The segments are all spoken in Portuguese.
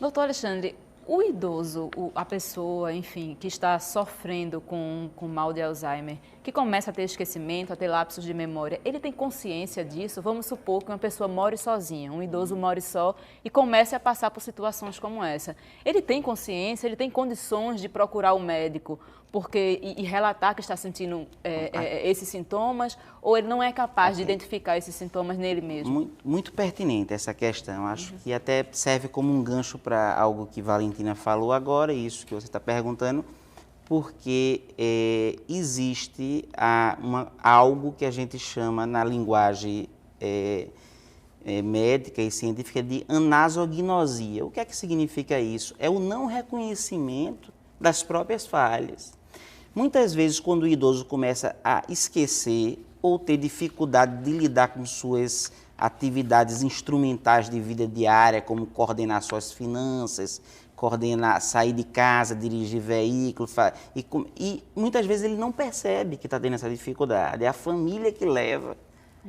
Doutor Alexandre, o idoso, a pessoa, enfim, que está sofrendo com mal de Alzheimer, que começa a ter esquecimento, a ter lapsos de memória, ele tem consciência disso? Vamos supor que uma pessoa more sozinha, um idoso more só e comece a passar por situações como essa. Ele tem consciência, ele tem condições de procurar o médico e relatar que está sentindo esses sintomas, ou ele não é capaz de identificar esses sintomas nele mesmo? Muito pertinente essa questão. Acho que até serve como um gancho para algo que Valentina falou agora, isso que você está perguntando, porque existe algo que a gente chama na linguagem médica e científica de anasognosia. O que é que significa isso? É o não reconhecimento das próprias falhas. Muitas vezes, quando o idoso começa a esquecer ou ter dificuldade de lidar com suas atividades instrumentais de vida diária, como coordenar suas finanças, sair de casa, dirigir veículo, e muitas vezes ele não percebe que está tendo essa dificuldade. É a família que leva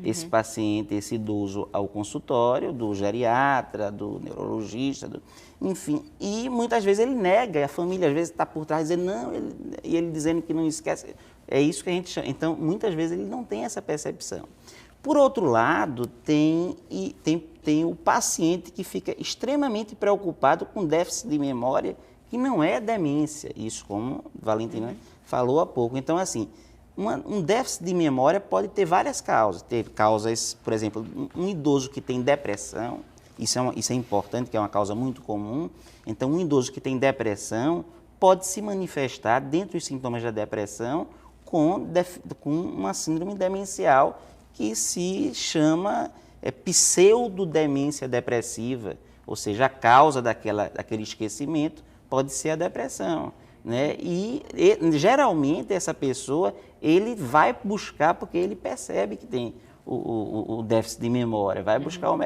esse paciente, esse idoso, ao consultório do geriatra, do neurologista, enfim. E muitas vezes ele nega, e a família às vezes está por trás dizendo não, e ele dizendo que não esquece. É isso que a gente chama. Então, muitas vezes ele não tem essa percepção. Por outro lado, tem o paciente que fica extremamente preocupado com déficit de memória, que não é demência, isso como Valentina falou há pouco. Então, assim, um déficit de memória pode ter várias causas. Ter causas, por exemplo, um idoso que tem depressão, isso é importante, que é uma causa muito comum. Então, um idoso que tem depressão pode se manifestar, dentro dos sintomas da depressão, com uma síndrome demencial que se chama pseudodemência depressiva, ou seja, a causa daquele esquecimento pode ser a depressão, né? E geralmente essa pessoa, ele vai buscar porque ele percebe que tem o déficit de memória, vai buscar o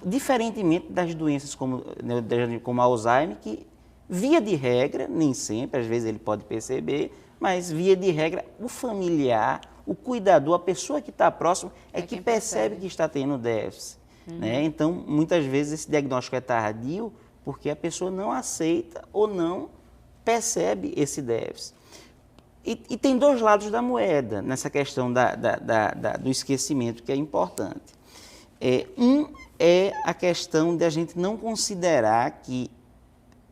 diferentemente das doenças como Alzheimer, que via de regra, nem sempre, às vezes ele pode perceber, mas via de regra o familiar, o cuidador, a pessoa que está próximo é que percebe que está tendo déficit. Né? Então, muitas vezes esse diagnóstico é tardio porque a pessoa não aceita ou não percebe esse déficit. E tem dois lados da moeda nessa questão do esquecimento, que é importante. Um é a questão de a gente não considerar que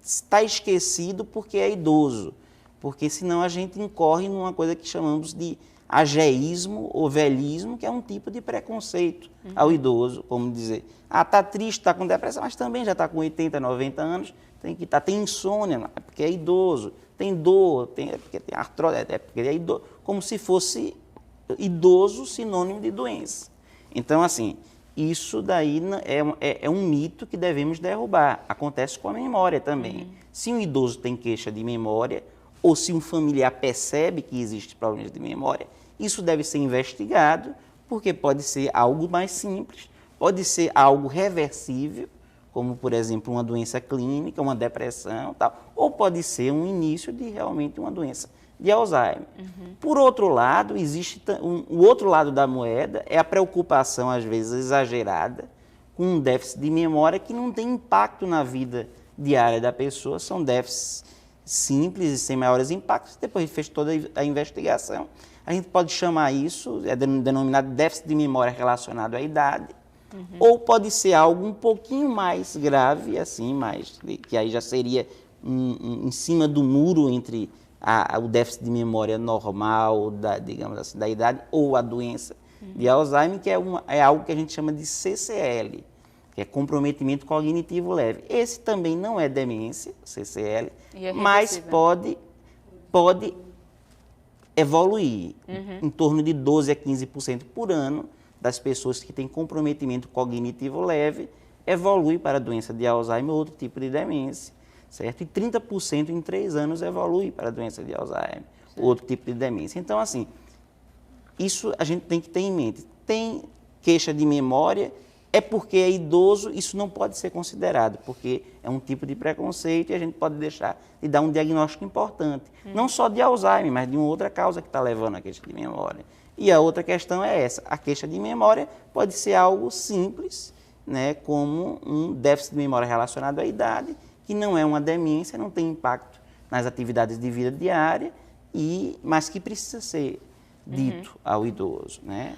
está esquecido porque é idoso, porque senão a gente incorre numa coisa que chamamos de ageísmo ou velhismo, que é um tipo de preconceito ao idoso, como dizer, está triste, está com depressão, mas também já está com 80, 90 anos, tem insônia, é porque é idoso, tem dor, é porque tem artrose, é porque é idoso, como se fosse idoso sinônimo de doença. Então, assim, isso daí é um mito que devemos derrubar. Acontece com a memória também. Se um idoso tem queixa de memória, ou se um familiar percebe que existe problemas de memória, isso deve ser investigado, porque pode ser algo mais simples, pode ser algo reversível, como, por exemplo, uma doença clínica, uma depressão, tal, ou pode ser um início de realmente uma doença de Alzheimer. Por outro lado, existe o outro lado da moeda, é a preocupação, às vezes, exagerada, com um déficit de memória que não tem impacto na vida diária da pessoa, são déficits simples e sem maiores impactos. Depois de fez toda a investigação, a gente pode chamar isso, é denominado déficit de memória relacionado à idade, ou pode ser algo um pouquinho mais grave, assim, que aí já seria em cima do muro entre o déficit de memória normal, digamos assim, da idade, ou a doença de Alzheimer, que é algo que a gente chama de CCL, que é comprometimento cognitivo leve. Esse também não é demência, CCL, mas pode evoluir. Em torno de 12% a 15% por ano das pessoas que têm comprometimento cognitivo leve evolui para a doença de Alzheimer ou outro tipo de demência, certo? E 30% em 3 anos evolui para a doença de Alzheimer, outro tipo de demência. Então, assim, isso a gente tem que ter em mente. Tem queixa de memória, é porque é idoso, isso não pode ser considerado, porque é um tipo de preconceito e a gente pode deixar de dar um diagnóstico importante. Não só de Alzheimer, mas de uma outra causa que está levando a queixa de memória. E a outra questão é essa, a queixa de memória pode ser algo simples, né, como um déficit de memória relacionado à idade, que não é uma demência, não tem impacto nas atividades de vida diária, mas que precisa ser dito ao idoso, né?